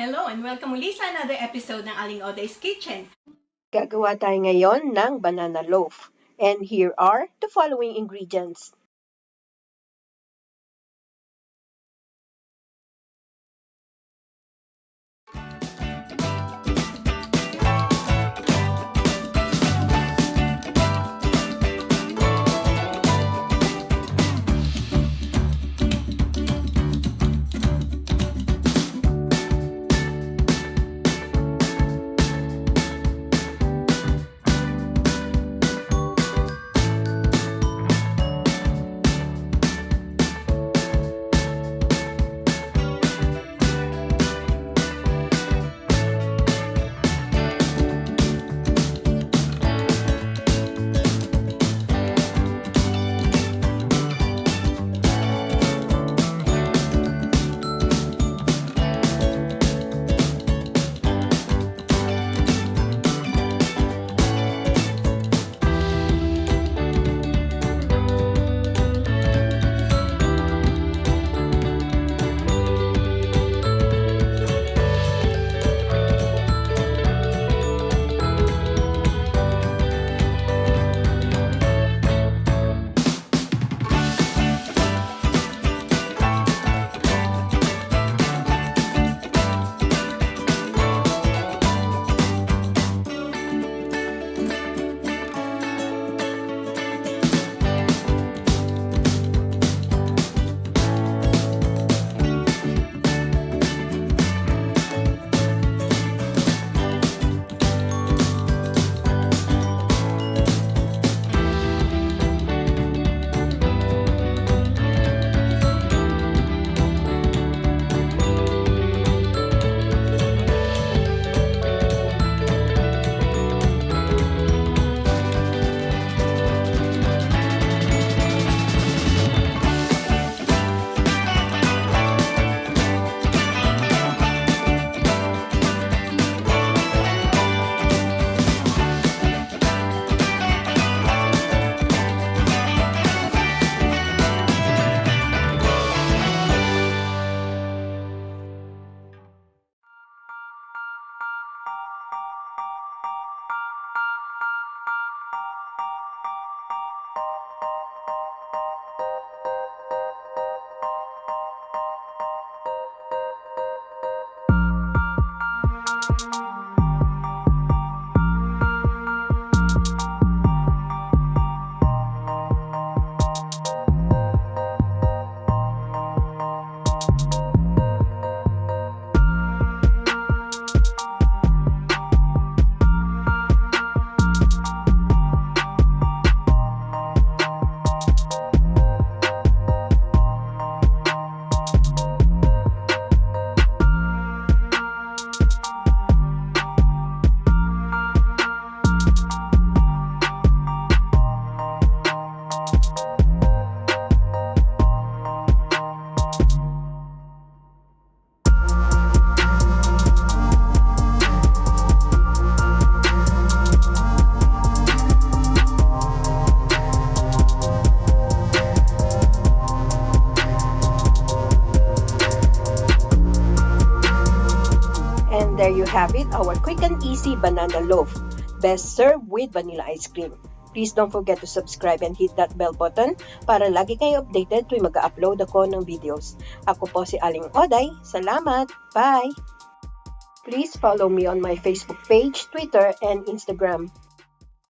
Hello and welcome muli sa another episode ng Aling Oday's Kitchen. Gagawa tayo ngayon ng banana loaf. And here are the following ingredients. And there you have it, our quick and easy banana loaf. Best served with vanilla ice cream. Please don't forget to subscribe and hit that bell button para lagi kayo updated tuwing mag-upload ako ng videos. Ako po si Aling Oday. Salamat! Bye! Please follow me on my Facebook page, Twitter, and Instagram.